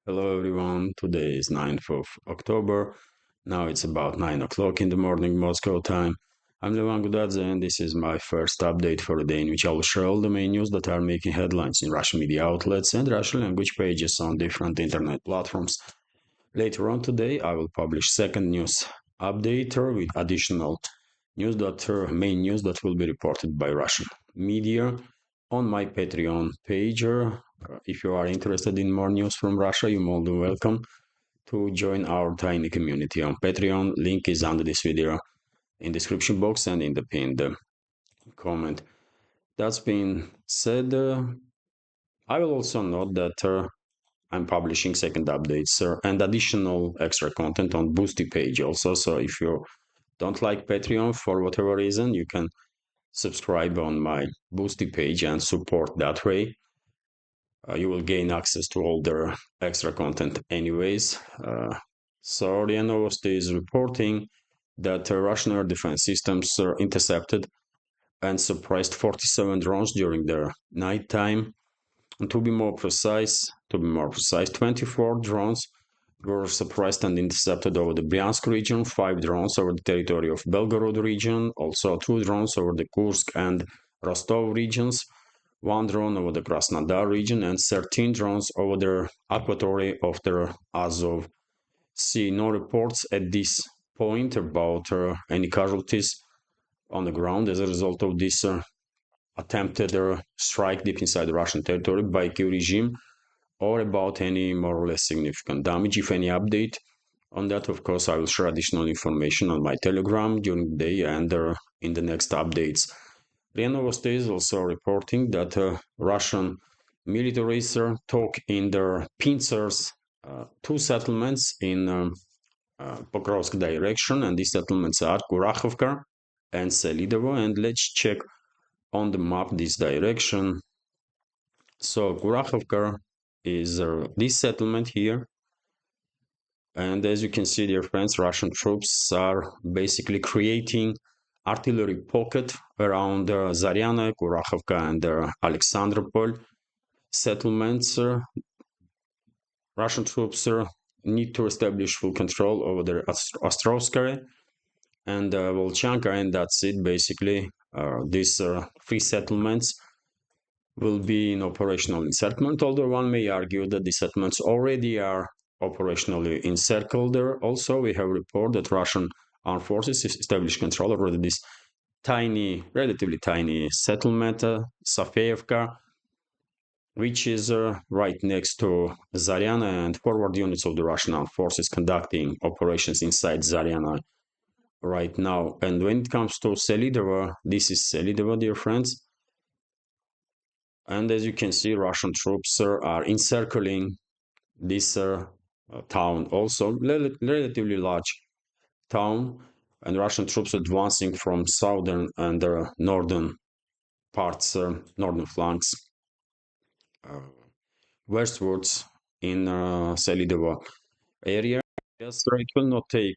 Hello everyone, today is 9th of October. Now it's about 9 o'clock in the morning Moscow time. I'm Levan Gudadze and this is my first update for the day in which I will share all the main news that are making headlines in Russian media outlets and Russian language pages on different internet platforms. Later on today I will publish second news update with additional main news that will be reported by Russian media on my Patreon page. If you are interested in more news from Russia, you're more than welcome to join our tiny community on Patreon. Link is under this video in description box and in the pinned comment. That's been said. I will also note that I'm publishing second updates and additional extra content on Boosty page also. So if you don't like Patreon for whatever reason, you can subscribe on my Boosty page and support that way. You will gain access to all their extra content anyways. So RIA Novosti is reporting that Russian air defense systems intercepted and suppressed 47 drones during their nighttime. And to be more precise, 24 drones were suppressed and intercepted over the Bryansk region, 5 drones over the territory of Belgorod region, also 2 drones over the Kursk and Rostov regions, 1 drone over the Krasnodar region, and 13 drones over the aquatory of the Azov Sea. No reports at this point about any casualties on the ground as a result of this attempted strike deep inside the Russian territory by Kyiv regime, or about any more or less significant damage. If any update on that, of course, I will share additional information on my Telegram during the day and in the next updates. RIA Novosti is also reporting that Russian militaries took in their pincers 2 settlements in Pokrovsk direction, and these settlements are Kurakhovka and Selidovo. And let's check on the map this direction. So Kurakhovka is this settlement here. And as you can see, dear friends, Russian troops are basically creating artillery pocket around Zaryana, Kurakhovka, and Alexandropol settlements. Russian troops need to establish full control over the Ostrovskaya and Volchanka, and that's it. Basically, these 3 settlements will be in operational encirclement, although one may argue that the settlements already are operationally encircled there. Also, we have reported that Russian armed forces established control over this relatively tiny settlement, Safeyevka, which is right next to Zaryana, and forward units of the Russian armed forces conducting operations inside Zaryana right now. And when it comes to Selidovo, this is Selidovo, dear friends. And as you can see, Russian troops are encircling this town, also relatively large town, and Russian troops advancing from southern and northern parts, northern flanks, westwards in Selidovo area. Yes, it will not take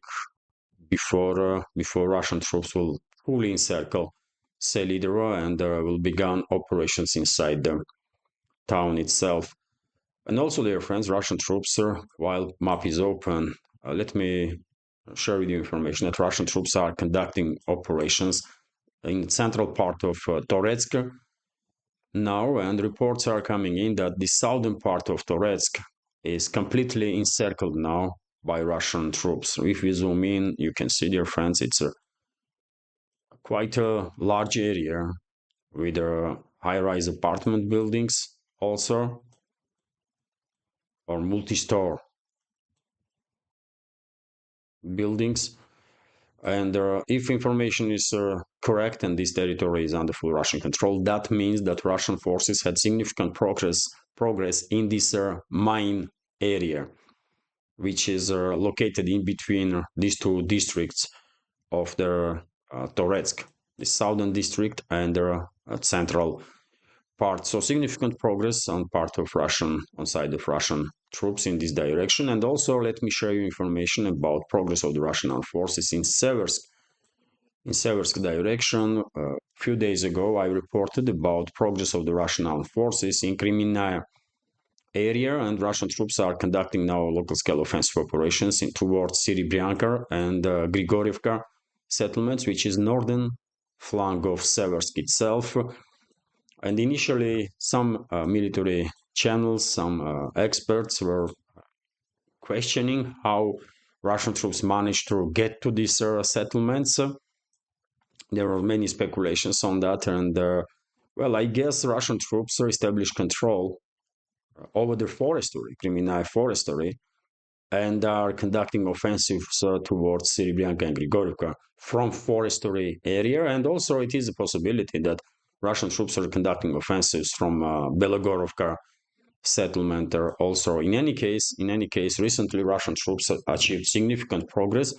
before Russian troops will fully encircle Selidovo and will begin operations inside the town itself. And also, dear friends, Russian troops, while map is open, let me share with you information that Russian troops are conducting operations in the central part of Toretsk now, and reports are coming in that the southern part of Toretsk is completely encircled now by Russian troops. If we zoom in, you can see, dear friends, it's quite a large area with high-rise apartment buildings also, or multi-store buildings. And if information is correct and this territory is under full Russian control, that means that Russian forces had significant progress in this mine area, which is located in between these 2 districts of the Toretsk, the southern district and the central part. So significant progress on side of Russian troops in this direction. And also let me share you information about progress of the Russian armed forces in Seversk direction. A few days ago I reported about progress of the Russian armed forces in Kreminaya area, and Russian troops are conducting now local-scale offensive operations towards Serebryanka and Grigorievka settlements, which is northern flank of Seversk itself. And initially, some military channels, some experts were questioning how Russian troops managed to get to these settlements. There are many speculations on that, and well, I guess Russian troops established control over the forestry, criminal forestry, and are conducting offensives towards Serebryanka and Grigorievka from forestry area. And also, it is a possibility that Russian troops are conducting offensives from Belogorovka settlement. Also, in any case, recently Russian troops achieved significant progress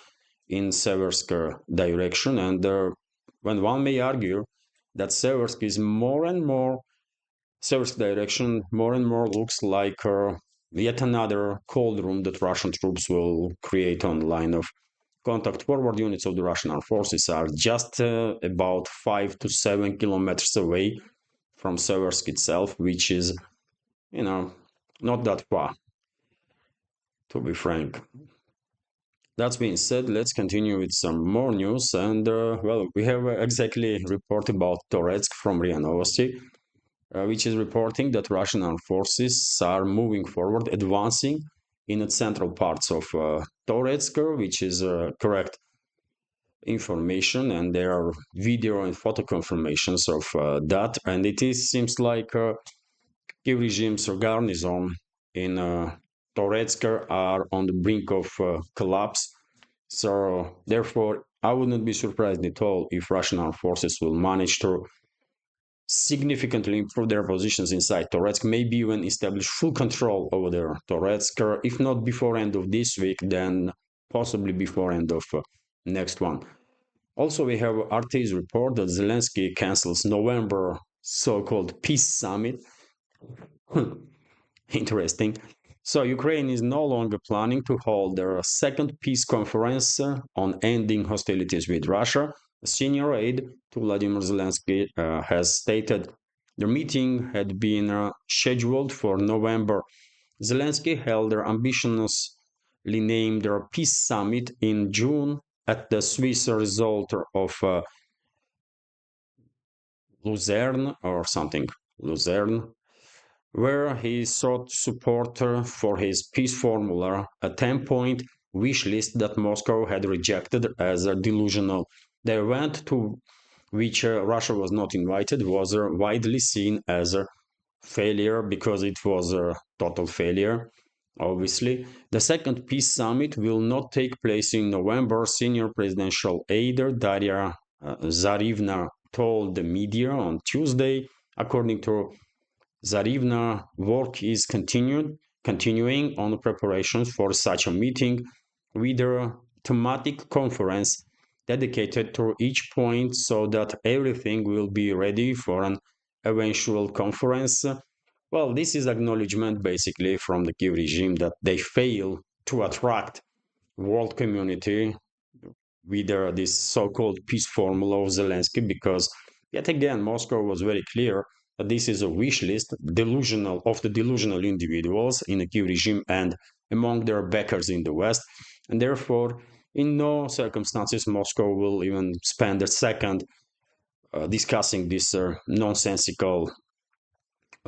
in Seversk direction, and when one may argue that Seversk is more and more Seversk direction more and more looks like yet another cold room that Russian troops will create on the line of contact. Forward units of the Russian armed forces are just about 5 to 7 kilometers away from Seversk itself, which is, not that far, to be frank. That being said, let's continue with some more news. And, well, we have exactly report about Toretsk from RIA Novosti, which is reporting that Russian armed forces are moving forward, advancing in the central parts of Toretsk, which is correct information, and there are video and photo confirmations of that. And seems like Kyiv regime's garrison in Toretsk are on the brink of collapse. So therefore, I would not be surprised at all if Russian armed forces will manage to significantly improve their positions inside Toretsk, maybe even establish full control over their Toretsk, if not before end of this week, then possibly before end of next one. Also, we have RT's report that Zelensky cancels November so-called peace summit. Interesting. So Ukraine is no longer planning to hold their second peace conference on ending hostilities with Russia. A senior aide to Vladimir Zelensky has stated the meeting had been scheduled for November. Zelensky held their ambitiously named their peace summit in June at the Swiss resort of Luzerne or something, Luzerne, where he sought support for his peace formula, a 10-point wish list that Moscow had rejected as delusional. The event to which Russia was not invited was widely seen as a failure because it was a total failure, obviously. The second peace summit will not take place in November, senior presidential aide Daria Zarivna told the media on Tuesday. According to Zarivna, work is continuing on preparations for such a meeting with a thematic conference dedicated to each point so that everything will be ready for an eventual conference. Well, this is acknowledgement basically from the Kyiv regime that they fail to attract world community with this so-called peace formula of Zelensky, because yet again Moscow was very clear that this is a wish list delusional of the delusional individuals in the Kyiv regime and among their backers in the West, and therefore in no circumstances Moscow will even spend a second discussing this nonsensical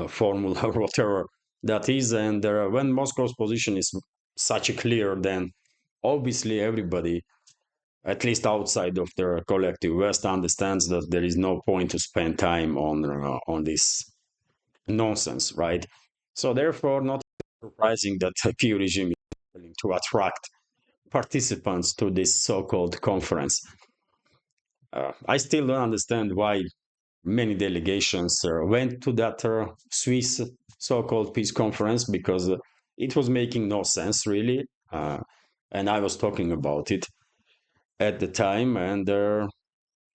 formula or whatever that is. And when Moscow's position is such a clear, then obviously everybody, at least outside of the collective West, understands that there is no point to spend time on this nonsense, right? So therefore, not surprising that the Kyiv regime is willing to attract participants to this so-called conference. I still don't understand why many delegations went to that Swiss so-called peace conference, because it was making no sense really, and I was talking about it at the time, and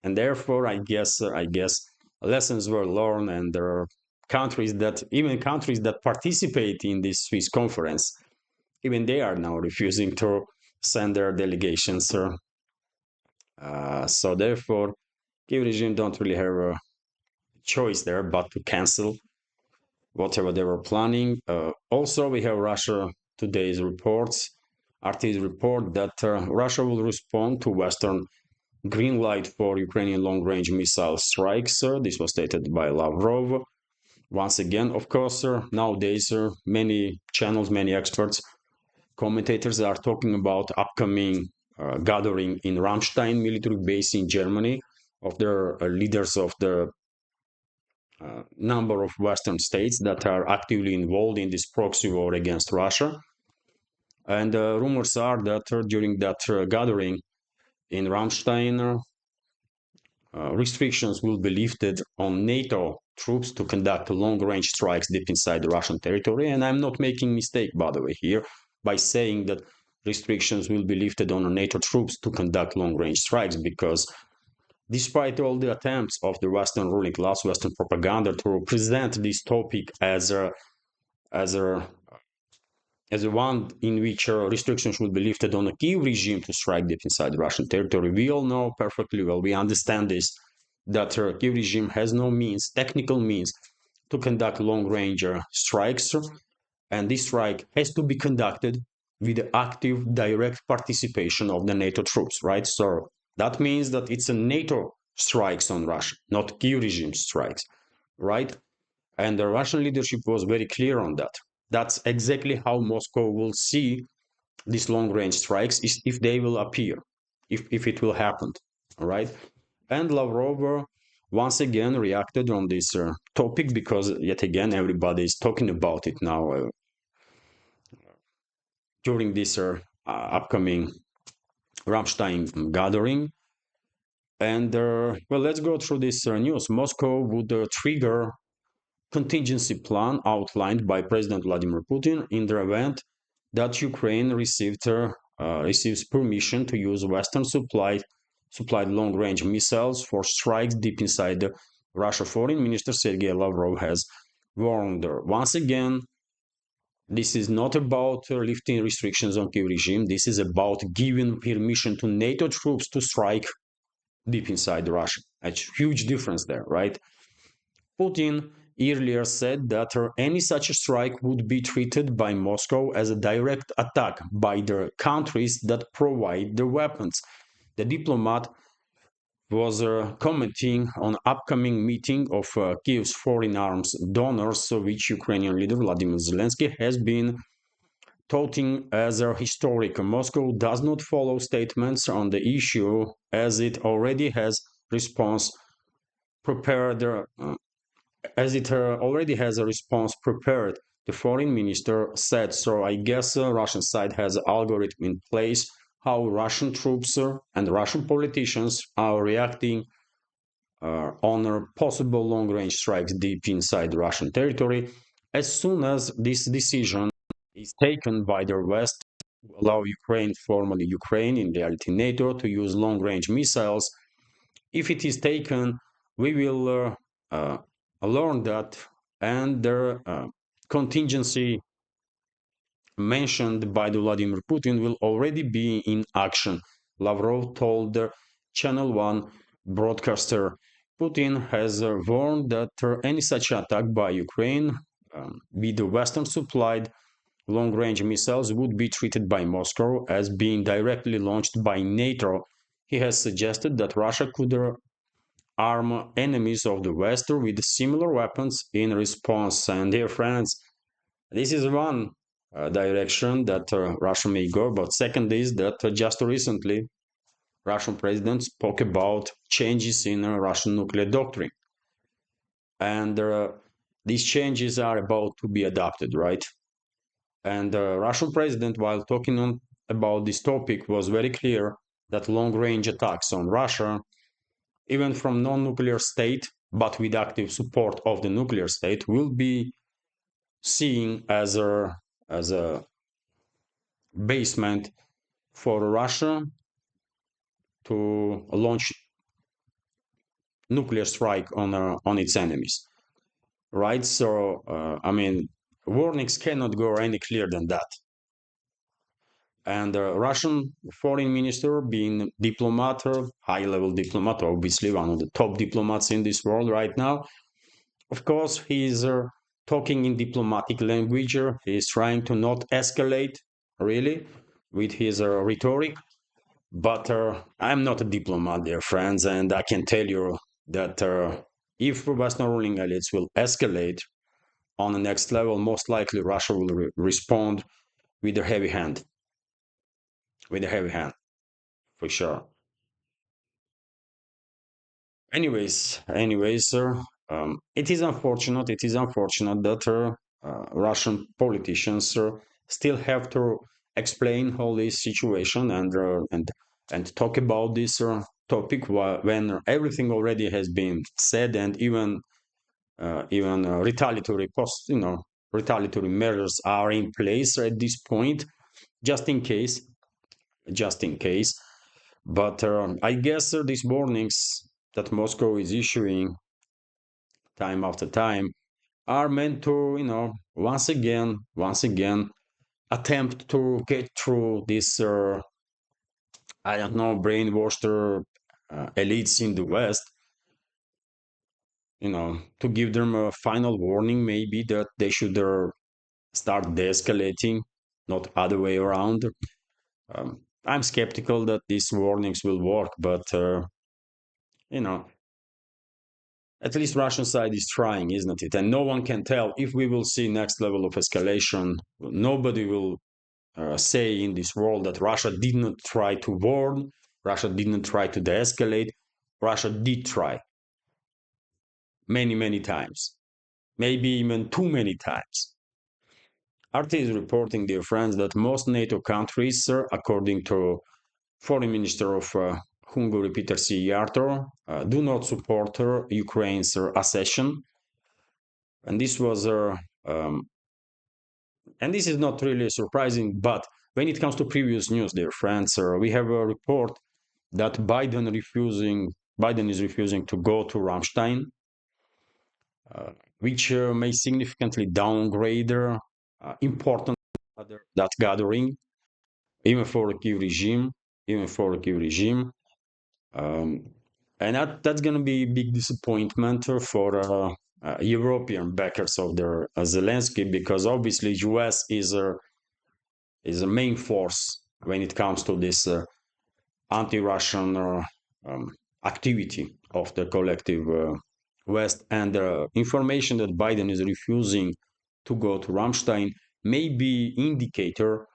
therefore I guess lessons were learned, and there are countries that participate in this Swiss conference, even they are now refusing to send their delegations. So therefore, Kyiv regime don't really have a choice there but to cancel whatever they were planning. Also, we have Russia today's reports, RT's report that Russia will respond to Western green light for Ukrainian long-range missile strikes. This was stated by Lavrov. Once again, of course, nowadays, many channels, many experts, commentators are talking about upcoming gathering in Ramstein military base in Germany of the leaders of the number of Western states that are actively involved in this proxy war against Russia. And rumors are that during that gathering in Ramstein, restrictions will be lifted on NATO troops to conduct long-range strikes deep inside the Russian territory. And I'm not making mistake, by the way, here by saying that restrictions will be lifted on NATO troops to conduct long-range strikes, because despite all the attempts of the Western ruling class, Western propaganda to present this topic as a one in which restrictions will be lifted on the Kyiv regime to strike deep inside the Russian territory, we all know perfectly well, we understand this, that the Kyiv regime has no means, technical means, to conduct long-range strikes, and this strike has to be conducted with the active, direct participation of the NATO troops, right? So that means that it's a NATO strikes on Russia, not Kyiv regime strikes, right? And the Russian leadership was very clear on that. That's exactly how Moscow will see these long-range strikes if they will appear, if it will happen, all right? And Lavrov once again reacted on this topic, because yet again everybody is talking about it now during this upcoming Ramstein gathering. And well, let's go through this news. Moscow would trigger contingency plan outlined by President Vladimir Putin in the event that Ukraine receives permission to use Western supplied long-range missiles for strikes deep inside the Russia. Foreign Minister Sergei Lavrov has warned. Once again, this is not about lifting restrictions on Kyiv regime. This is about giving permission to NATO troops to strike deep inside Russia. A huge difference there, right? Putin earlier said that any such strike would be treated by Moscow as a direct attack by the countries that provide the weapons. The diplomat was commenting on upcoming meeting of Kyiv's foreign arms donors, which Ukrainian leader Vladimir Zelensky has been touting as a historic. Moscow does not follow statements on the issue, as it already has response prepared. Already has a response prepared, the foreign minister said. So I guess Russian side has an algorithm in place how Russian troops and Russian politicians are reacting on possible long-range strikes deep inside Russian territory. As soon as this decision is taken by the West to allow Ukraine, formerly Ukraine, in reality NATO, to use long-range missiles, if it is taken, we will learn that, and the contingency mentioned by Vladimir Putin will already be in action. Lavrov told the Channel 1 broadcaster. Putin has warned that any such attack by Ukraine with the Western supplied long-range missiles would be treated by Moscow as being directly launched by NATO. He has suggested that Russia could arm enemies of the West with similar weapons in response. And dear friends, this is one direction that Russia may go. But second is that just recently, Russian president spoke about changes in Russian nuclear doctrine. And these changes are about to be adopted, right? And Russian president, while talking about this topic, was very clear that long-range attacks on Russia, even from non-nuclear state, but with active support of the nuclear state, will be seen as a basement for Russia to launch nuclear strike on its enemies, right? So I mean, warnings cannot go any clearer than that. And the Russian foreign minister, being diplomat, high-level diplomat, obviously one of the top diplomats in this world right now, of course, he is talking in diplomatic language. He is trying to not escalate, really, with his rhetoric. But I'm not a diplomat, dear friends, and I can tell you that if Western ruling elites will escalate on the next level, most likely Russia will respond with a heavy hand. With a heavy hand, for sure. Anyways, sir, it is unfortunate. It is unfortunate that Russian politicians still have to explain all this situation and talk about this topic when everything already has been said, and even retaliatory retaliatory measures are in place at this point, just in case, just in case. But I guess these warnings that Moscow is issuing time after time are meant to, once again, attempt to get through this, I don't know, brainwashed elites in the West, to give them a final warning, maybe that they should start de-escalating, not other way around. I'm skeptical that these warnings will work, but you know, at least Russian side is trying, isn't it? And no one can tell if we will see next level of escalation. Nobody will say in this world that Russia did not try to warn, Russia didn't try to de-escalate. Russia did try many, many times, maybe even too many times. RT is reporting, dear friends, that most NATO countries, according to Foreign Minister of Hungary, Peter Szijjártó, do not support Ukraine's accession. And this was and this is not really surprising, but when it comes to previous news, dear friends, we have a report that Biden is refusing to go to Ramstein, which may significantly downgrade important that gathering, even for the Kyiv regime, and that's going to be a big disappointment for European backers of the Zelensky, because obviously US is a main force when it comes to this anti-Russian activity of the collective West. And the information that Biden is refusing to go to Ramstein may be indicator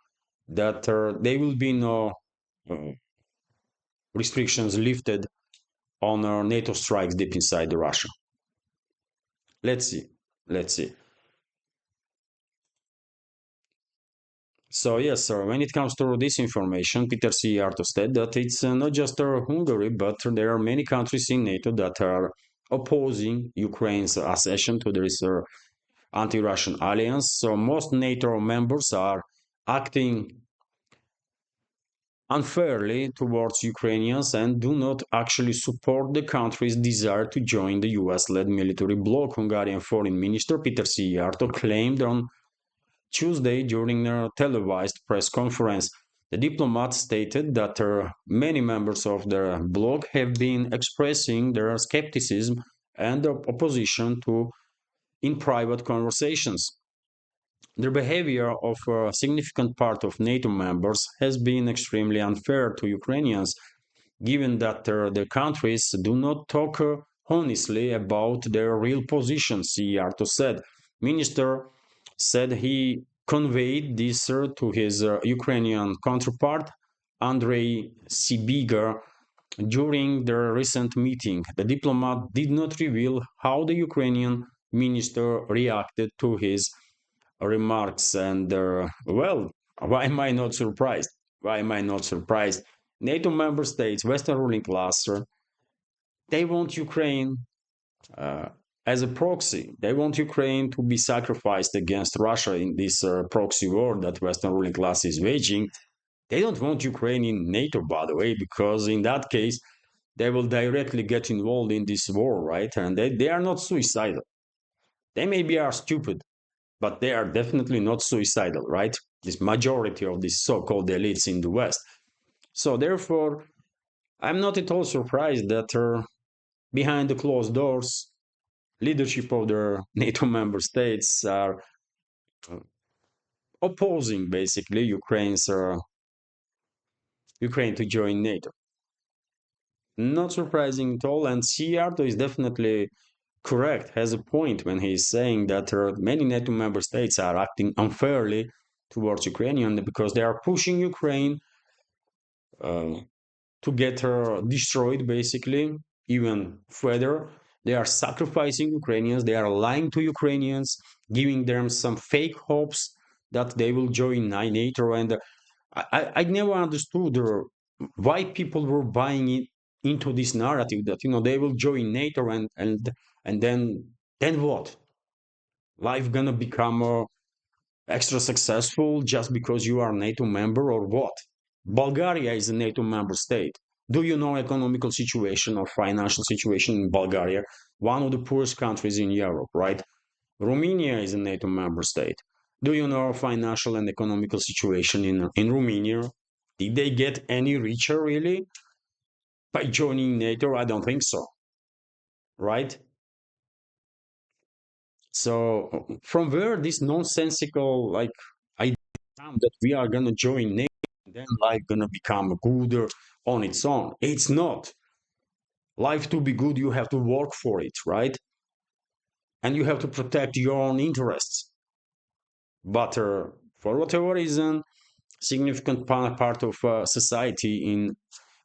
that there will be no restrictions lifted on NATO strikes deep inside Russia. Let's see. Let's see. So yes, sir, when it comes to this information, Peter Szijjártó said that it's not just Hungary, but there are many countries in NATO that are opposing Ukraine's accession to this anti-Russian alliance. So most NATO members are acting unfairly towards Ukrainians and do not actually support the country's desire to join the US-led military bloc. Hungarian Foreign Minister Peter Szijjártó claimed on Tuesday during a televised press conference. The diplomat stated that many members of the bloc have been expressing their skepticism and opposition to in private conversations. The behavior of a significant part of NATO members has been extremely unfair to Ukrainians, given that the countries do not talk honestly about their real positions, Szijjártó said. Minister said he conveyed this to his Ukrainian counterpart, Andrei Sibiga, during their recent meeting. The diplomat did not reveal how the Ukrainian minister reacted to his remarks. And, well, why am I not surprised? Why am I not surprised? NATO member states, Western ruling class, they want Ukraine as a proxy. They want Ukraine to be sacrificed against Russia in this proxy war that Western ruling class is waging. They don't want Ukraine in NATO, by the way, because in that case, they will directly get involved in this war, right? And they are not suicidal. They maybe are stupid, but they are definitely not suicidal, right? This majority of these so-called elites in the West. So therefore, I'm not at all surprised that behind the closed doors, leadership of the NATO member states are uh, opposing basically Ukraine to join NATO. Not surprising at all, and Siarto is definitely correct, has a point when he's saying that many NATO member states are acting unfairly towards Ukrainian because they are pushing Ukraine uh, to get her destroyed, basically, even further. They are sacrificing Ukrainians, they are lying to Ukrainians, giving them some fake hopes that they will join NATO. And I never understood why people were buying it into this narrative that they will join NATO and then what? Life gonna become extra successful just because you are a NATO member or what? Bulgaria is a NATO member state. Do you know economical situation or financial situation in Bulgaria? One of the poorest countries in Europe, right? Romania is a NATO member state. Do you know financial and economical situation in Romania? Did they get any richer really by joining NATO? I don't think so, right? So from where this nonsensical idea that we are gonna join NATO and then life gonna become good on its own? It's not. Life to be good, you have to work for it, right? And you have to protect your own interests. But for whatever reason, significant part of society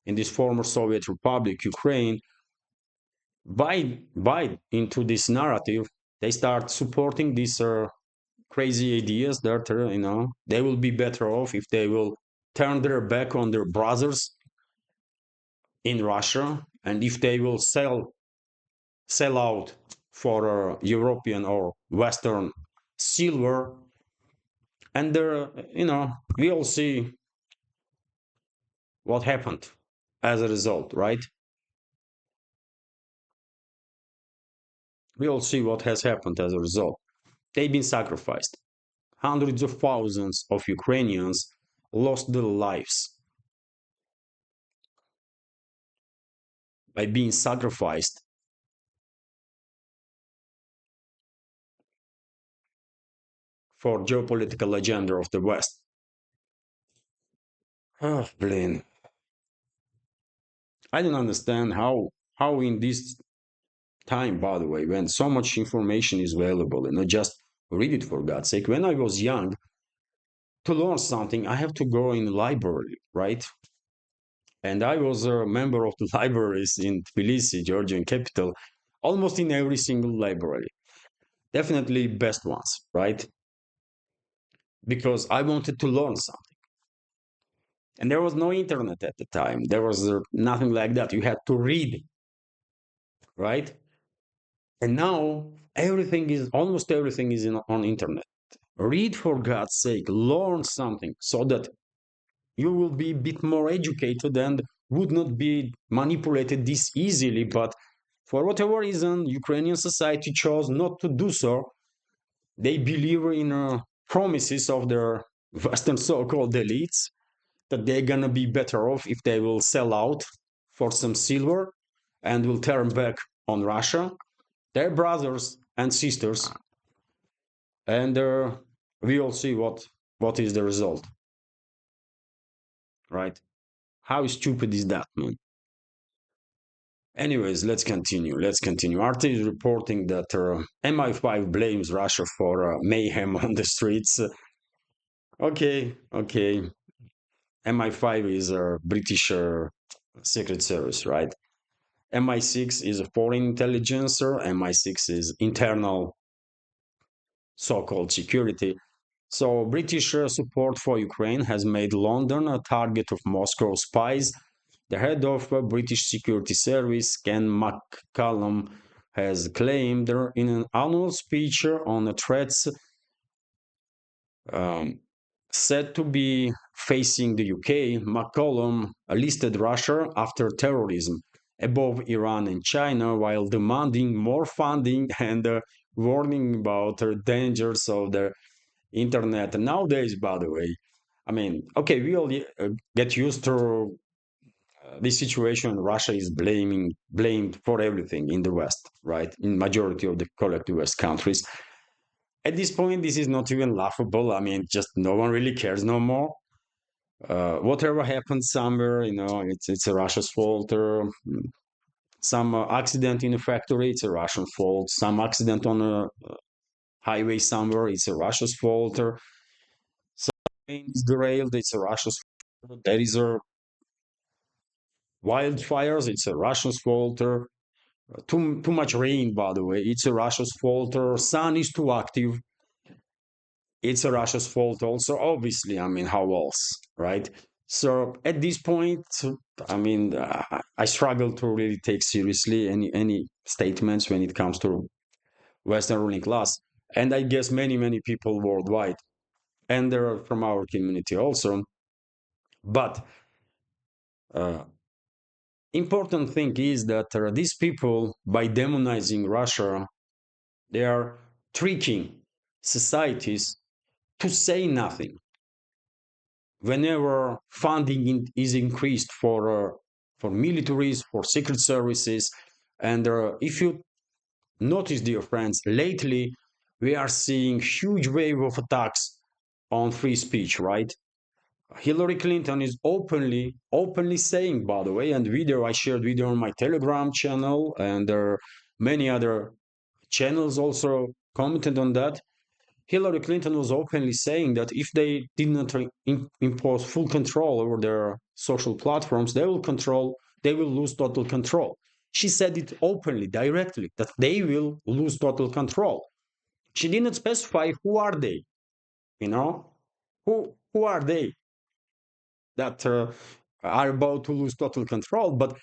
in this former Soviet Republic, Ukraine, buy into this narrative. They start supporting these crazy ideas that they will be better off if they will turn their back on their brothers in Russia, and if they will sell out for European or Western silver. And we all see what happened as a result, right? We all see what has happened as a result. They've been sacrificed. Hundreds of thousands of Ukrainians lost their lives by being sacrificed for geopolitical agenda of the West. Oh, Blin. I don't understand how in this time, by the way, when so much information is available, just read it for God's sake. When I was young, to learn something, I have to go in the library, right? And I was a member of the libraries in Tbilisi, Georgian capital, almost in every single library. Definitely best ones, right? Because I wanted to learn something. And there was no internet at the time. There was nothing like that. You had to read, right? And now almost everything is on internet. Read for God's sake, learn something so that you will be a bit more educated and would not be manipulated this easily. But for whatever reason, Ukrainian society chose not to do so. They believe in promises of their Western so-called elites that they're gonna be better off if they will sell out for some silver and will turn back on Russia, their brothers and sisters, and we all see what is the result, right? How stupid is that, man? Anyways, let's continue. Let's continue. RT is reporting that MI5 blames Russia for mayhem on the streets. Okay. MI5 is a British secret service, right? MI6 is a foreign intelligence. MI6 is internal so-called security. So British support for Ukraine has made London a target of Moscow spies. The head of British Security Service, Ken McCallum, has claimed in an annual speech on the threats um, said to be facing the UK. McCallum listed Russia after terrorism above Iran and China while demanding more funding and warning about the dangers of the internet. Nowadays, by the way, I mean, okay, we all get used to this situation, Russia is blamed for everything in the West, right? In majority of the collective West countries. At this point, this is not even laughable. I mean, just no one really cares no more. Whatever happens somewhere, it's a Russia's fault. Or some accident in a factory, it's a Russian fault. Some accident on a highway somewhere, it's a Russia's fault. Or some plane is derailed, it's a Russia's fault. There is a wildfires, it's a Russia's fault. Or too much rain, by the way, it's a Russia's fault. Or sun is too active, it's a Russia's fault also, obviously. I mean, how else, right? So at this point, I mean, I struggle to really take seriously any statements when it comes to Western ruling class, and I guess many people worldwide, and there are from our community also. But uh, important thing is that these people, by demonizing Russia, they are tricking societies to say nothing. Whenever funding is increased for militaries, for secret services, and if you notice, dear friends, lately we are seeing huge wave of attacks on free speech, right? Hillary Clinton is openly saying, by the way, and I shared video on my Telegram channel, and there are many other channels also commented on that. Hillary Clinton was openly saying that if they did not impose full control over their social platforms, they will lose total control. She said it openly, directly, that they will lose total control. She didn't specify who are they, you know, who are they that are about to lose total control. But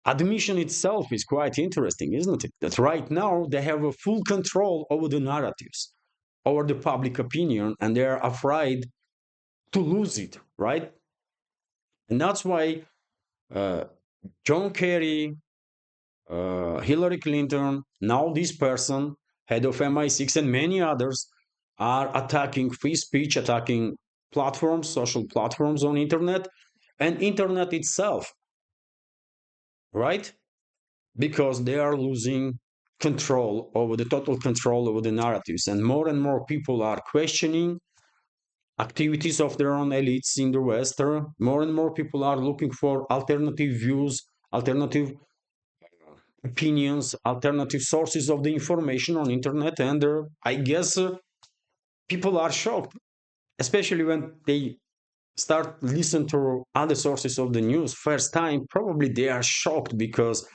admission itself is quite interesting, isn't it? That right now they have a full control over the narratives, over the public opinion, and they're afraid to lose it, right? And that's why uh, John Kerry, Hillary Clinton, now this person, head of MI6, and many others are attacking free speech, attacking platforms, social platforms on internet, and internet itself, right? Because they are losing total control over the narratives, and more people are questioning activities of their own elites in the West. More and more people are looking for alternative views, alternative opinions, alternative sources of the information on internet. And I guess people are shocked, especially when they start listen to other sources of the news first time. Probably they are shocked because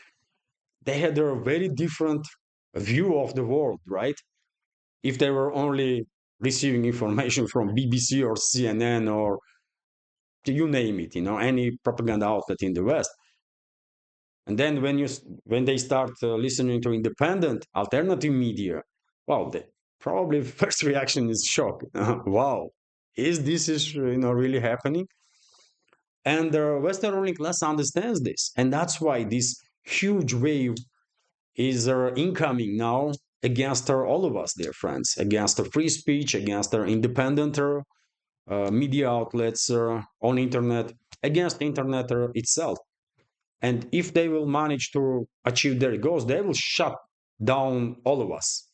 they had a very different view of the world, right? If they were only receiving information from BBC or CNN or you name it, any propaganda outlet in the West. And then when they start listening to independent alternative media, well, probably first reaction is shock. Wow, is really happening? And the Western ruling class understands this, and that's why this huge wave is incoming now against all of us, dear friends, against the free speech, against our independent media outlets on internet, against the internet itself. And if they will manage to achieve their goals, they will shut down all of us.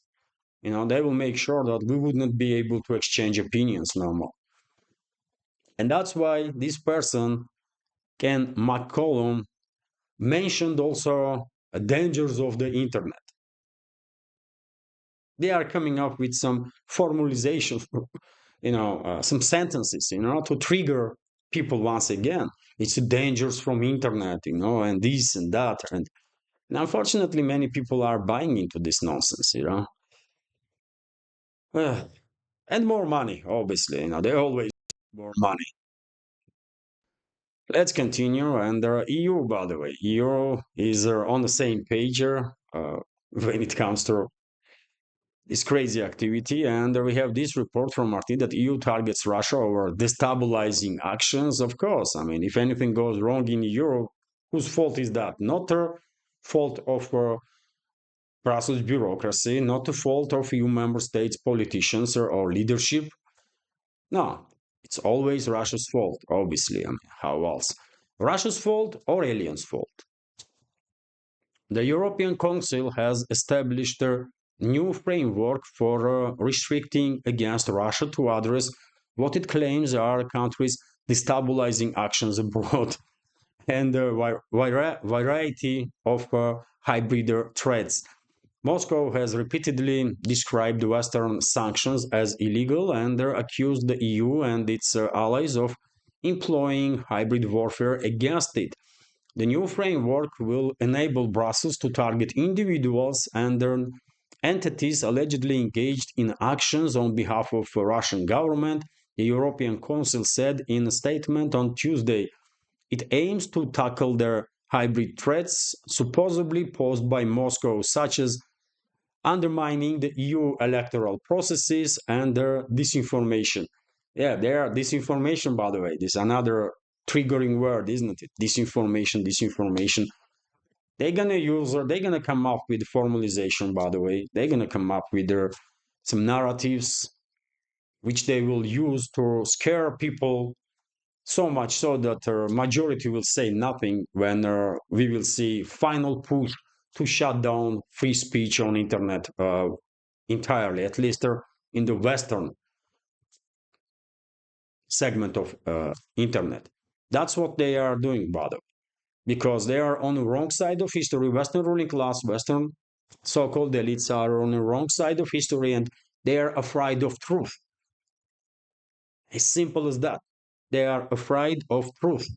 They will make sure that we would not be able to exchange opinions no more. And that's why this person, Ken McCollum, mentioned also dangers of the internet. They are coming up with some formalizations, some sentences, to trigger people once again. It's dangers from internet, and this and that. And unfortunately, many people are buying into this nonsense, and more money, obviously, they always more money. Let's continue. And EU, by the way, EU is on the same page when it comes to this crazy activity. And we have this report from Martin that EU targets Russia over destabilizing actions. Of course, I mean, if anything goes wrong in Europe, whose fault is that? Not the fault of Brussels bureaucracy, not the fault of EU member states, politicians, or leadership. No, it's always Russia's fault, obviously. I mean, how else? Russia's fault or aliens' fault? The European Council has established a new framework for restricting against Russia to address what it claims are countries' destabilizing actions abroad and a variety of hybrid threats. Moscow has repeatedly described Western sanctions as illegal and accused the EU and its allies of employing hybrid warfare against it. The new framework will enable Brussels to target individuals and their entities allegedly engaged in actions on behalf of the Russian government, the European Council said in a statement on Tuesday. It aims to tackle their hybrid threats supposedly posed by Moscow, such as undermining the EU electoral processes and their disinformation. Yeah, their disinformation, by the way, this is another triggering word, isn't it? Disinformation, disinformation. They're gonna come up with formalization, by the way. They're gonna come up with some narratives which they will use to scare people so much so that majority will say nothing when we will see final push to shut down free speech on internet entirely, at least in the Western segment of internet. That's what they are doing, brother, because they are on the wrong side of history. Western ruling class, Western so-called elites are on the wrong side of history, and they are afraid of truth. As simple as that. They are afraid of truth.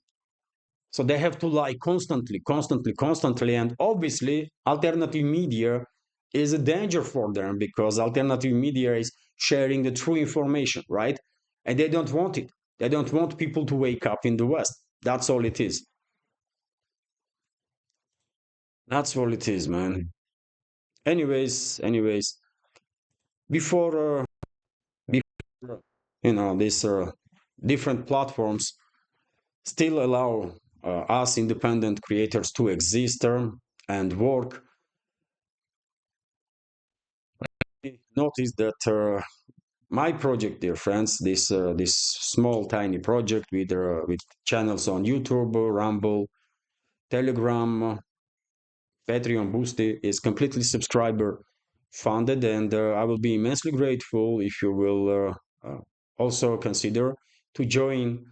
So they have to lie constantly, constantly, constantly. And obviously, alternative media is a danger for them because alternative media is sharing the true information, right? And they don't want it. They don't want people to wake up in the West. That's all it is. That's all it is, man. Anyways, before, before these different platforms still allow us independent creators to exist and work. Notice that my project, dear friends, this small tiny project with channels on YouTube, Rumble, Telegram, Patreon, Boosty is completely subscriber funded, and I will be immensely grateful if you will also consider to join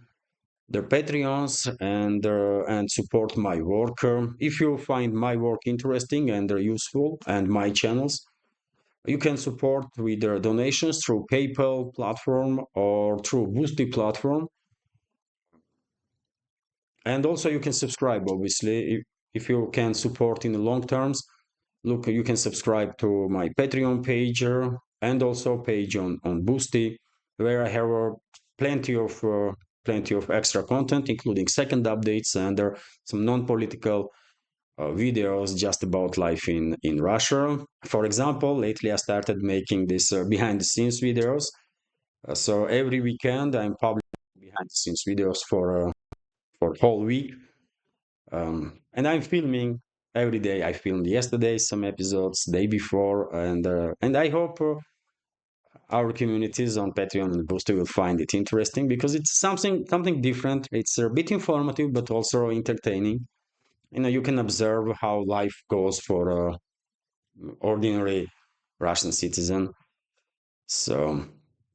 their Patreons and support my work. If you find my work interesting and useful and my channels, you can support with their donations through PayPal platform or through Boosty platform. And also you can subscribe, obviously, if you can support in the long terms. Look, you can subscribe to my Patreon page and also page on Boosty, where I have plenty of extra content, including second updates and some non-political videos just about life in Russia. For example, lately I started making this behind the scenes videos. So every weekend I'm publishing behind the scenes videos for whole week. And I'm filming every day. I filmed yesterday some episodes, day before, and I hope our communities on Patreon and Booster will find it interesting because it's something different. It's a bit informative, but also entertaining. You can observe how life goes for a ordinary Russian citizen, so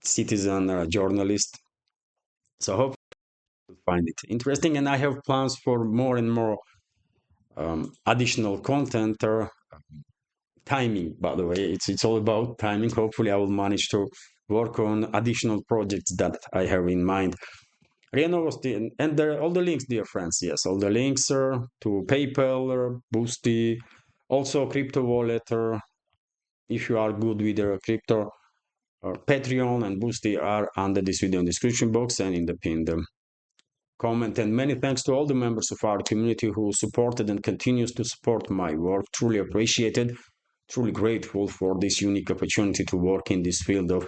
citizen journalist. So I hope you'll find it interesting, and I have plans for more and more additional content or timing. By the way, it's all about timing. Hopefully, I will manage to work on additional projects that I have in mind. RIA Novosti, and all the links, dear friends. Yes, all the links to PayPal, Boosty, also crypto wallet. If you are good with crypto, Patreon and Boosty are under this video in the description box and in the pinned comment. And many thanks to all the members of our community who supported and continues to support my work. Truly appreciated. Truly grateful for this unique opportunity to work in this field of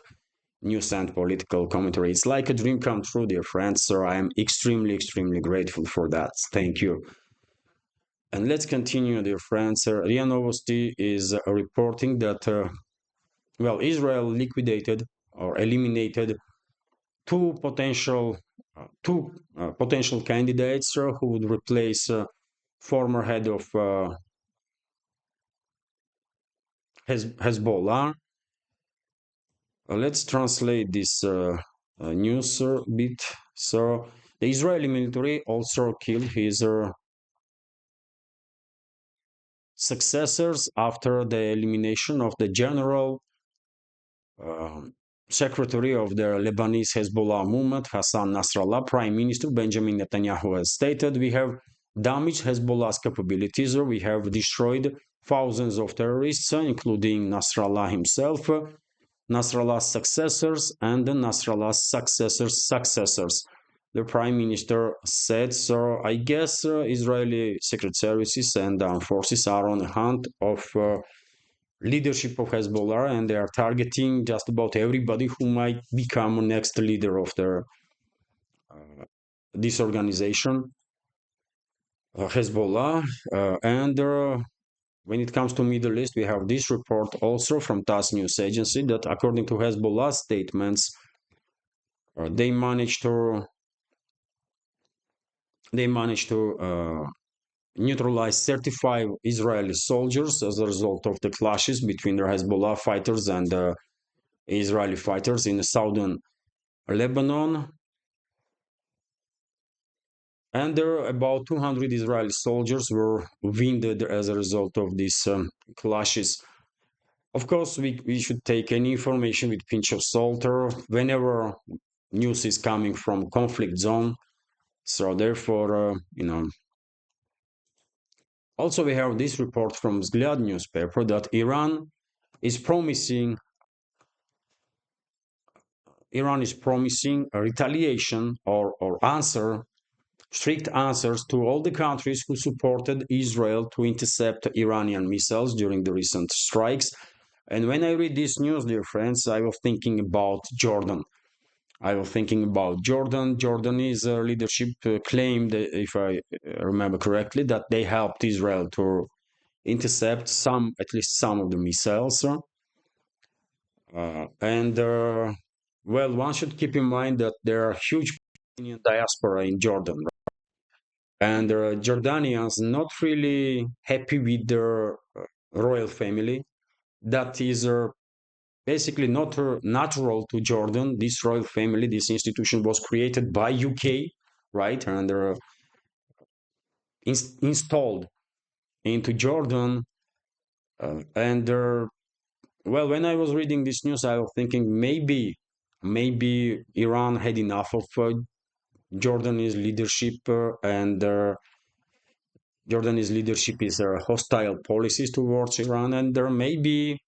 news and political commentary. It's like a dream come true, dear friends. So I am extremely, extremely grateful for that. Thank you. And let's continue, dear friends. RIA Novosti is reporting that, Israel liquidated or eliminated two potential two potential candidates who would replace former head of Hezbollah. Let's translate this news bit. So the Israeli military also killed his successors after the elimination of the general secretary of the Lebanese Hezbollah movement, Hassan Nasrallah. Prime Minister Benjamin Netanyahu has stated, "We have damaged Hezbollah's capabilities, or we have destroyed thousands of terrorists, including Nasrallah himself, Nasrallah's successors, and Nasrallah's successors." The prime minister said. So I guess Israeli secret services and armed forces are on the hunt of leadership of Hezbollah, and they are targeting just about everybody who might become next leader of this organization, Hezbollah. And when it comes to Middle East, we have this report also from TASS news agency that according to Hezbollah statements, they managed to neutralize 35 Israeli soldiers as a result of the clashes between the Hezbollah fighters and Israeli fighters in southern Lebanon. And there are about 200 Israeli soldiers were wounded as a result of these clashes. Of course, we should take any information with pinch of salt whenever news is coming from conflict zone. So therefore, also we have this report from Vzglyad newspaper that Iran is promising a retaliation or strict answers to all the countries who supported Israel to intercept Iranian missiles during the recent strikes. And when I read this news, dear friends, I was thinking about Jordan. Jordanese leadership claimed, if I remember correctly, that they helped Israel to intercept at least some of the missiles. Well, one should keep in mind that there are huge Palestinian diaspora in Jordan, and Jordanians not really happy with their royal family. That is basically not natural to Jordan. This royal family, this institution was created by UK, right, and installed into Jordan. Well, when I was reading this news, I was thinking maybe Iran had enough of Jordanese leadership, and Jordanese leadership is hostile policies towards Iran, and maybe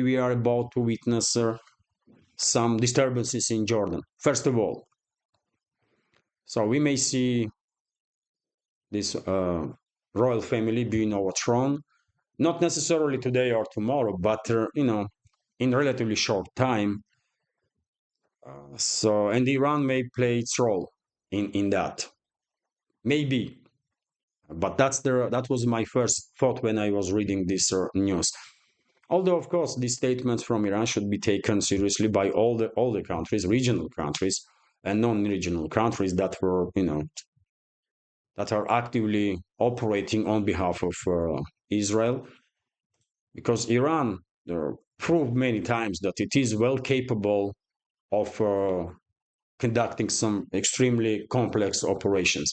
we are about to witness some disturbances in Jordan. First of all, so we may see this royal family being overthrown, not necessarily today or tomorrow, but in relatively short time. And Iran may play its role in that, maybe. But that was my first thought when I was reading this news. Although, of course, these statements from Iran should be taken seriously by all the countries, regional countries and non-regional countries that were, that are actively operating on behalf of Israel, because Iran proved many times that it is well capable of conducting some extremely complex operations.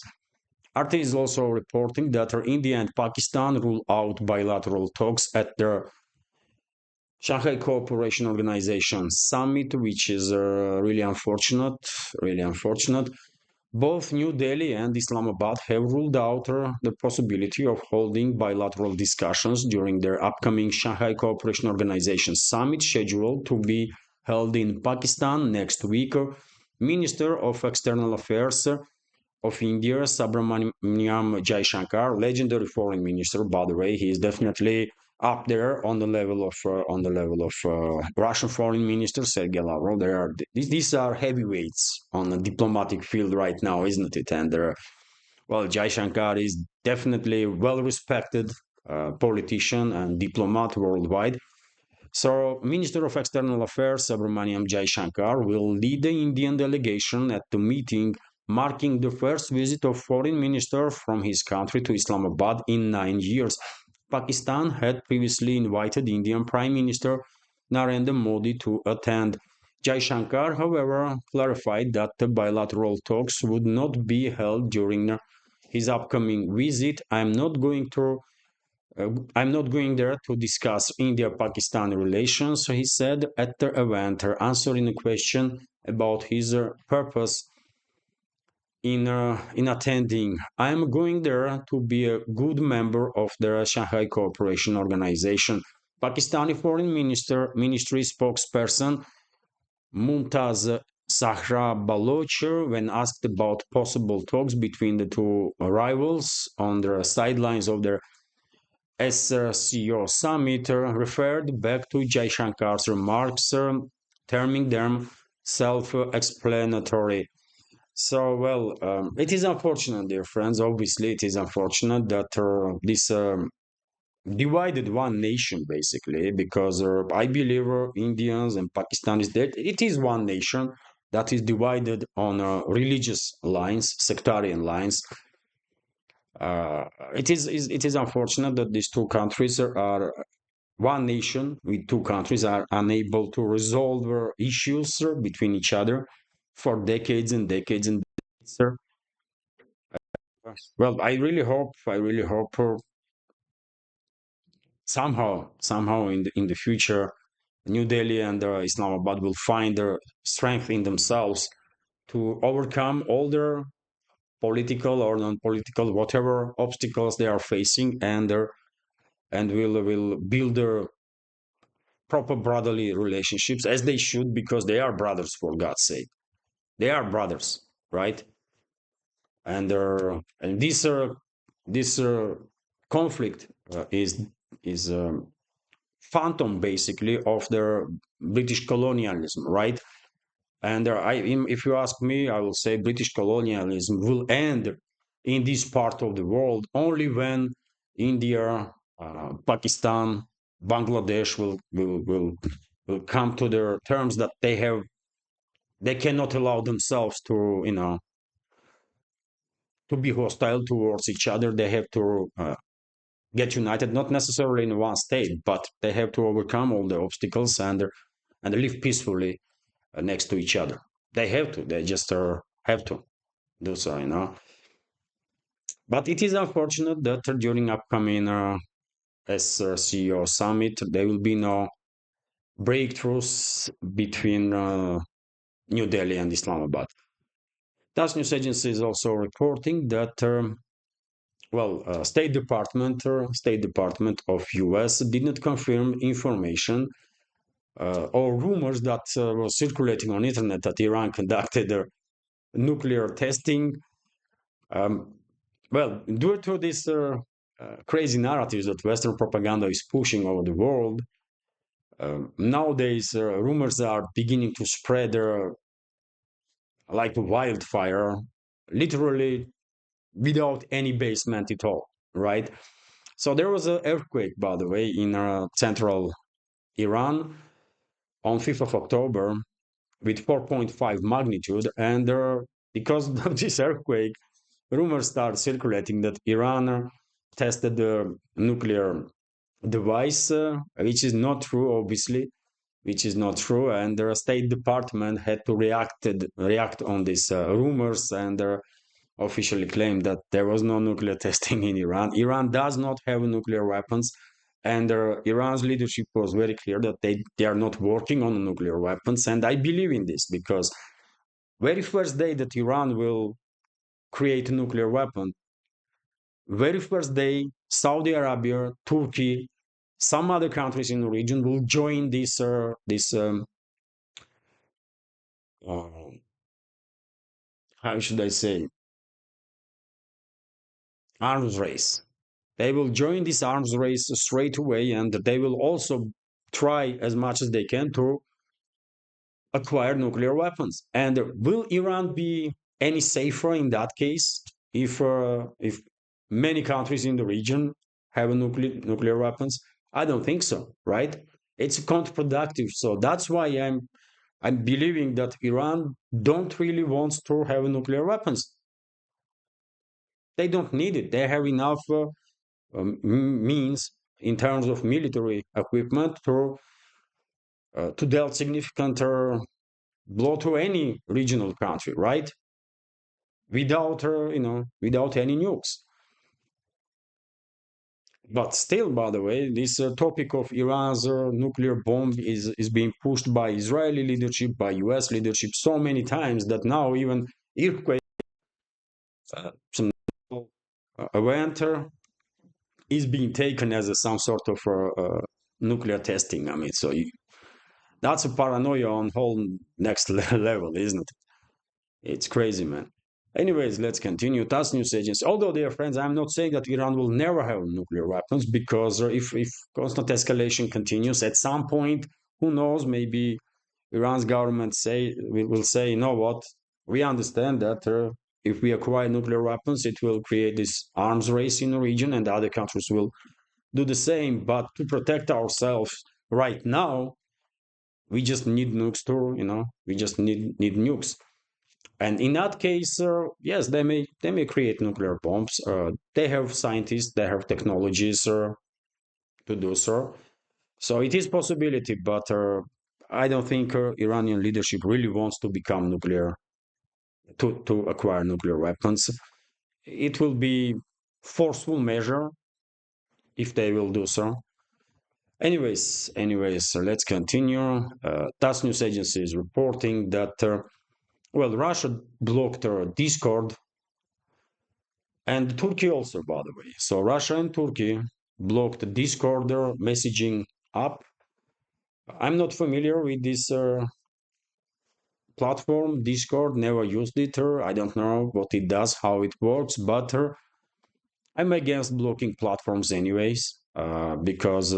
RT is also reporting that India and Pakistan rule out bilateral talks at their Shanghai Cooperation Organization summit, which is really unfortunate. Both New Delhi and Islamabad have ruled out the possibility of holding bilateral discussions during their upcoming Shanghai Cooperation Organization summit, scheduled to be held in Pakistan next week. Minister of External Affairs of India, Subramaniam Jaishankar, legendary foreign minister, by the way, he is definitely up there on the level of Russian foreign minister Sergei Lavrov. These are heavyweights on the diplomatic field right now, isn't it? And Jaishankar is definitely well-respected politician and diplomat worldwide. So, Minister of External Affairs Subramaniam Jaishankar will lead the Indian delegation at the meeting marking the first visit of foreign minister from his country to Islamabad in 9 years. Pakistan had previously invited Indian Prime Minister Narendra Modi to attend. Jaishankar, however, clarified that the bilateral talks would not be held during his upcoming visit. I'm not going there to discuss India-Pakistan relations, he said at the event, answering a question about his purpose in attending. I am going there to be a good member of the Shanghai Cooperation Organization. Pakistani Foreign Ministry spokesperson Mumtaz Sahra Baloch, when asked about possible talks between the two rivals on the sidelines of their SCO summit, referred back to Jaishankar's remarks, terming them self-explanatory. So, well, it is unfortunate, dear friends. Obviously, it is unfortunate that this divided one nation, basically, because I believe Indians and Pakistanis, that it is one nation that is divided on religious lines, sectarian lines. It is unfortunate that these two countries are one nation with two countries are unable to resolve issues between each other for decades and decades and decades. Well, I really hope somehow in the future, New Delhi and Islamabad will find their strength in themselves to overcome all their political or non-political whatever obstacles they are facing, and will build their proper brotherly relationships as they should, because they are brothers, for God's sake. They are brothers, right? And this conflict is phantom, basically, of their British colonialism, right? And if you ask me, I will say British colonialism will end in this part of the world only when India, Pakistan, Bangladesh will come to their terms that they cannot allow themselves to to be hostile towards each other. They have to get united, not necessarily in one state, but they have to overcome all the obstacles and live peacefully next to each other. They have to. They just have to do so. But it is unfortunate that during upcoming SCO summit, there will be no breakthroughs between New Delhi and Islamabad. TASS news agency is also reporting that State Department of US did not confirm information or rumors that were circulating on internet that Iran conducted nuclear testing. Well, due to this crazy narratives that Western propaganda is pushing over the world, nowadays rumors are beginning to spread like wildfire, literally without any basement at all, right? So there was an earthquake, by the way, in central Iran on 5th of October with 4.5 magnitude. And because of this earthquake, rumors start circulating that Iran tested the nuclear device, which is not true, obviously, which is not true. And the State Department had to react on these rumors and officially claimed that there was no nuclear testing in Iran. Iran does not have nuclear weapons, and Iran's leadership was very clear that they are not working on nuclear weapons. And I believe in this, because very first day that Iran will create a nuclear weapon, very first day, Saudi Arabia, Turkey, some other countries in the region will join this uh, how should I say, arms race. They will join this arms race straight away, and they will also try as much as they can to acquire nuclear weapons. And will Iran be any safer in that case if many countries in the region have nuclear weapons? I don't think so, right? It's counterproductive. So that's why I'm believing that Iran don't really want to have nuclear weapons. They don't need it. They have enough means in terms of military equipment to deal significant blow to any regional country, right? Without without any nukes. But still, by the way, this topic of Iran's nuclear bomb is being pushed by Israeli leadership, by US leadership so many times that now even earthquake, some event is being taken as some sort of nuclear testing. I mean, so that's a paranoia on whole next level, isn't it? It's crazy, man. Anyways, let's continue. TASS news agency. Although, dear friends, I'm not saying that Iran will never have nuclear weapons, because if constant escalation continues, at some point, who knows, maybe Iran's government will say, you know what, we understand that if we acquire nuclear weapons, it will create this arms race in the region, and other countries will do the same. But to protect ourselves right now, we just need nukes we just need nukes. And in that case, yes, they may create nuclear bombs. They have scientists, they have technologies to do so. So it is possibility, but I don't think Iranian leadership really wants to become nuclear to acquire nuclear weapons. It will be forceful measure if they will do so. Anyways, so let's continue. TASS news agency is reporting that Russia blocked Discord, and Turkey also, by the way. So Russia and Turkey blocked Discord messaging app. I'm not familiar with this platform, Discord, never used it. I don't know what it does, how it works, but I'm against blocking platforms anyways, because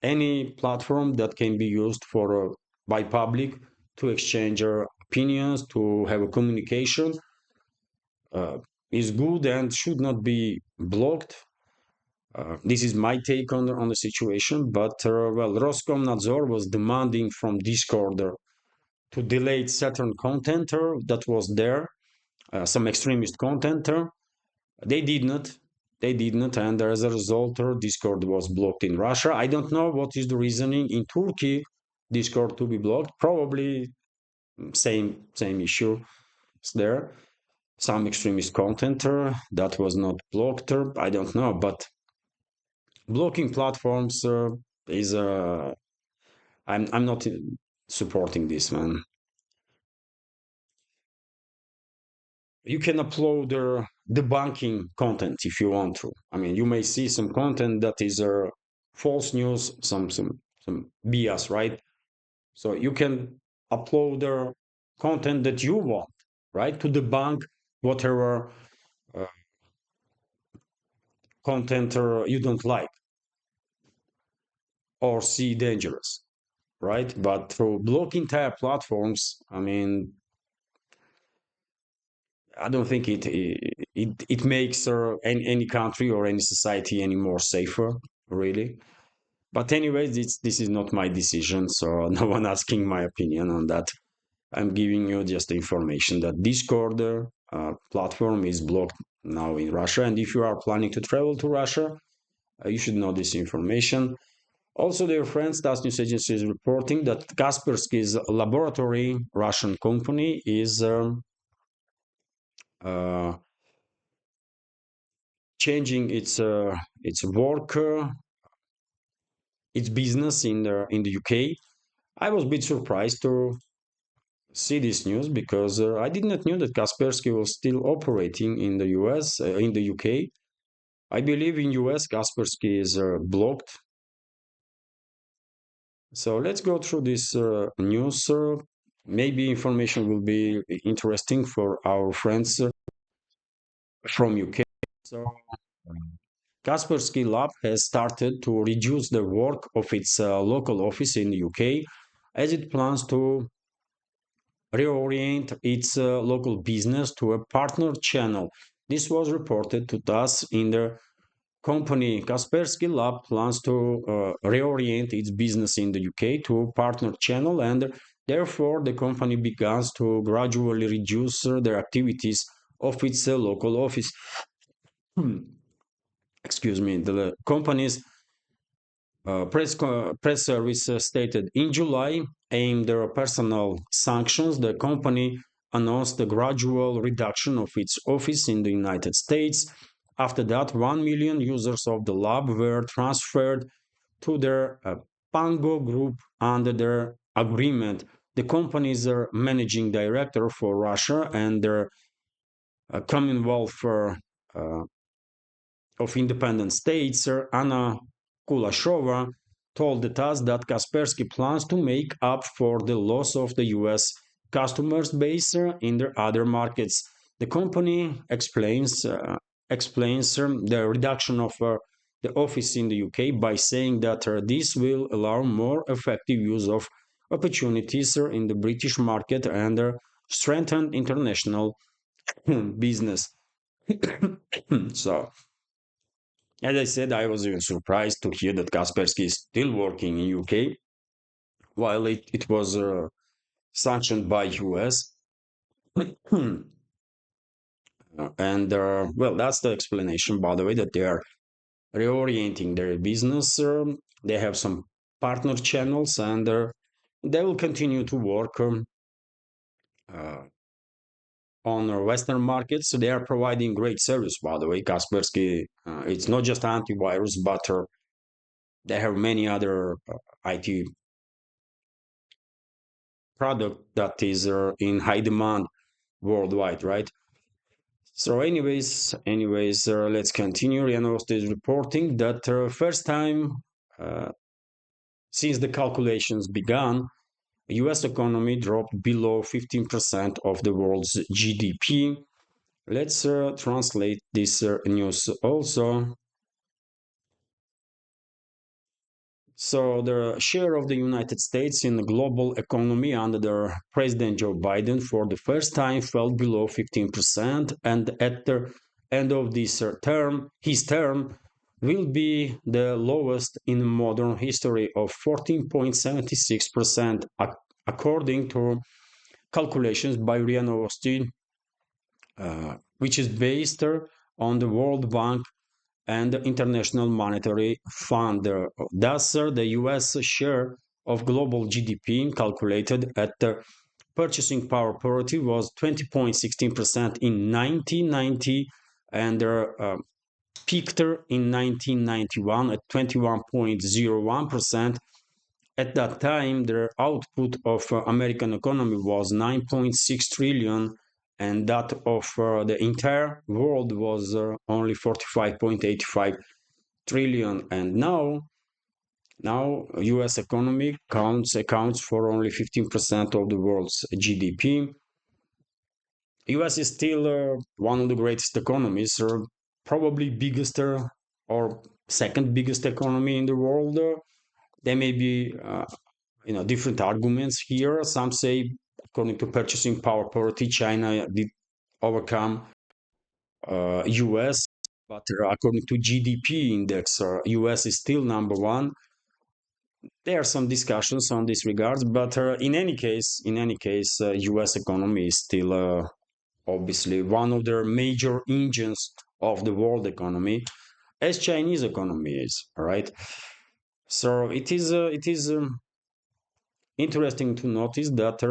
any platform that can be used for by public to exchange opinions, to have a communication, is good and should not be blocked. This is my take on the situation, but Roskomnadzor was demanding from Discord to delete certain content that was there, some extremist content. They did not. They did not, and as a result, Discord was blocked in Russia. I don't know what is the reasoning in Turkey, Discord to be blocked. Probably same issue is there. Some extremist content that was not blocked. I don't know, but blocking platforms is I'm not supporting this, man. You can upload debunking content if you want to. I mean, you may see some content that is false news, some BS, right? So you can upload content that you want, right, to debunk whatever content you don't like or see dangerous, right? But through block entire platforms, I mean, I don't think it makes any country or any society any more safer, really. But anyways, this is not my decision, so no one asking my opinion on that. I'm giving you just the information that Discord platform is blocked now in Russia, and if you are planning to travel to Russia, you should know this information. Also, dear friends, TASS news agency is reporting that Kasperski's laboratory, Russian company, is uh, changing its work, its business in the UK. I was a bit surprised to see this news because I did not know that Kaspersky was still operating in the US, in the UK. I believe in US Kaspersky is blocked. So let's go through this news. Maybe information will be interesting for our friends from UK. So Kaspersky Lab has started to reduce the work of its local office in the UK as it plans to reorient its local business to a partner channel. This was reported to us in the company. Kaspersky Lab plans to reorient its business in the UK to a partner channel and Therefore, the company begins to gradually reduce their activities of its local office. Excuse me. The company's press service stated in July, aimed at personal sanctions, the company announced a gradual reduction of its office in the United States. After that, 1 million users of the lab were transferred to their Pango group under their agreement. The company's managing director for Russia and their Commonwealth of Independent States, Anna Kulashova, told us that Kasperski plans to make up for the loss of the US customers base in their other markets. The company explains the reduction of the office in the UK by saying that this will allow more effective use of opportunities in the British market and strengthen international business. So, as I said, I was even surprised to hear that Kaspersky is still working in UK while it was sanctioned by US. And well, that's the explanation, by the way, that they are reorienting their business. They have some partner channels and they will continue to work uh, on Western markets. So they are providing great service, by the way. Kaspersky, it's not just antivirus, but they have many other IT product that is in high demand worldwide, right? So, anyways, let's continue. Rianost is reporting that first time uh, since the calculations began, U.S. economy dropped below 15% of the world's GDP. Let's translate this news also. So the share of the United States in the global economy under President Joe Biden for the first time fell below 15%, and at the end of this term, his term will be the lowest in modern history of 14.76%, according to calculations by RIA Novosti, which is based on the World Bank and the International Monetary Fund. Thus, the US share of global GDP calculated at the purchasing power parity was 20.16% in 1990 and peaked in 1991 at 21.01%. At that time, the output of American economy was 9.6 trillion, and that of the entire world was only 45.85 trillion. And now U.S. economy accounts for only 15% of the world's GDP. U.S. is still one of the greatest economies, probably biggest or second biggest economy in the world. There may be different arguments here. Some say, according to purchasing power parity, China did overcome US, but according to GDP index, US is still number one. There are some discussions on this regards, but in any case, US economy is still obviously one of the major engines of the world economy, as Chinese economy is, right? So it is interesting to notice that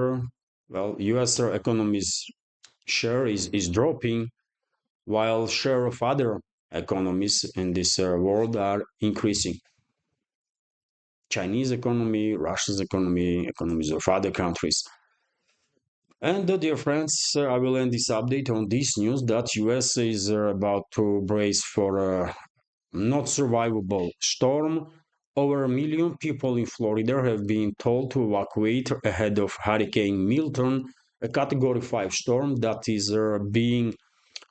US economy's share is dropping, while share of other economies in this world are increasing. Chinese economy, Russia's economy, economies of other countries. And dear friends, I will end this update on this news that US is about to brace for a not survivable storm. Over a million people in Florida have been told to evacuate ahead of Hurricane Milton, a Category 5 storm that is being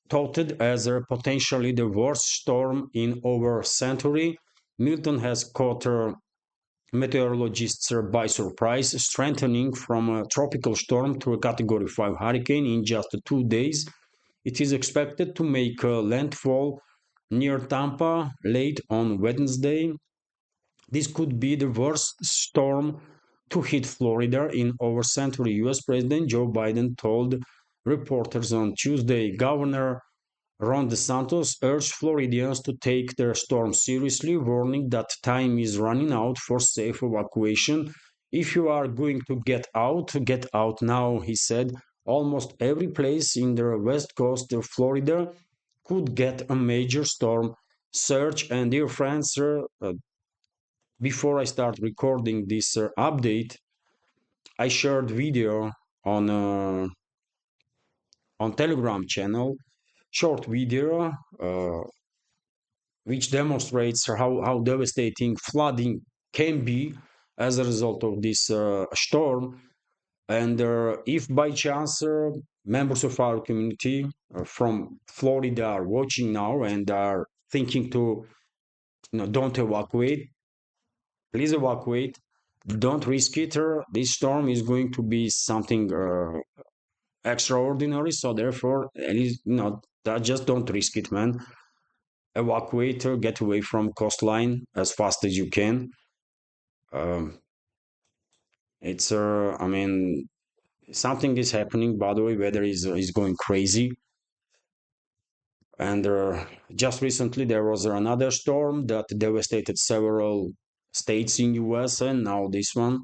touted as potentially the worst storm in over a century. Milton has caught meteorologists by surprise, strengthening from a tropical storm to a Category 5 hurricane in just 2 days. It is expected to make landfall near Tampa late on Wednesday. This could be the worst storm to hit Florida in over-century. US President Joe Biden told reporters on Tuesday. Governor Ron DeSantis urged Floridians to take their storm seriously, warning that time is running out for safe evacuation. If you are going to get out now, he said. Almost every place in the west coast of Florida could get a major storm surge. And dear friends, before I start recording this update, I shared video on Telegram channel, short video which demonstrates how devastating flooding can be as a result of this storm. And if by chance members of our community from Florida are watching now and are thinking to, don't evacuate, please evacuate. Don't risk it. This storm is going to be something extraordinary. So therefore, at least, just don't risk it, man. Evacuate, get away from coastline as fast as you can. It's I mean, something is happening. By the way, weather is going crazy. And just recently there was another storm that devastated several states in US, and now this one.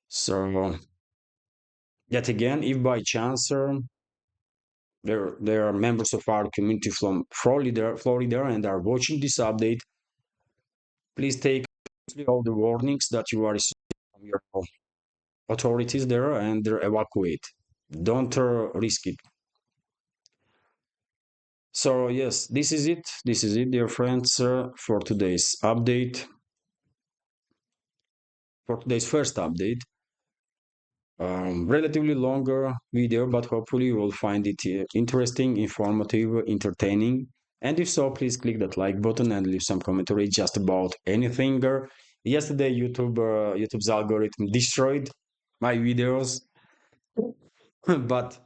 So yet again, if by chance there are members of our community from Florida and are watching this update, please take all the warnings that you are receiving from your authorities there and evacuate. Don't risk it. So yes, this is it. This is it, dear friends, for today's update. For today's first update. Relatively longer video, but hopefully you will find it interesting, informative, entertaining. And if so, please click that like button and leave some commentary just about anything. Yesterday, YouTube's algorithm destroyed my videos, but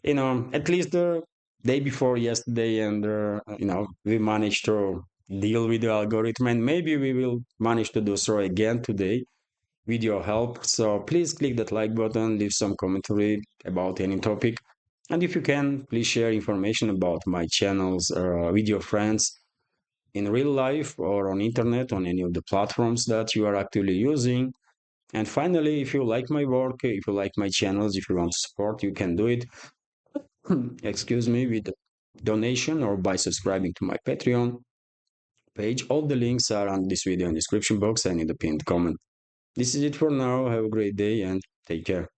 at least the day before yesterday, and we managed to deal with the algorithm, and maybe we will manage to do so again today with your help. So please click that like button, leave some commentary about any topic, and if you can, please share information about my channels with your friends in real life or on internet, on any of the platforms that you are actively using. And finally, if you like my work, if you like my channels, if you want to support, you can do it excuse me, with donation or by subscribing to my Patreon page. All the links are on this video in the description box and in the pinned comment. This is it for now. Have a great day and take care.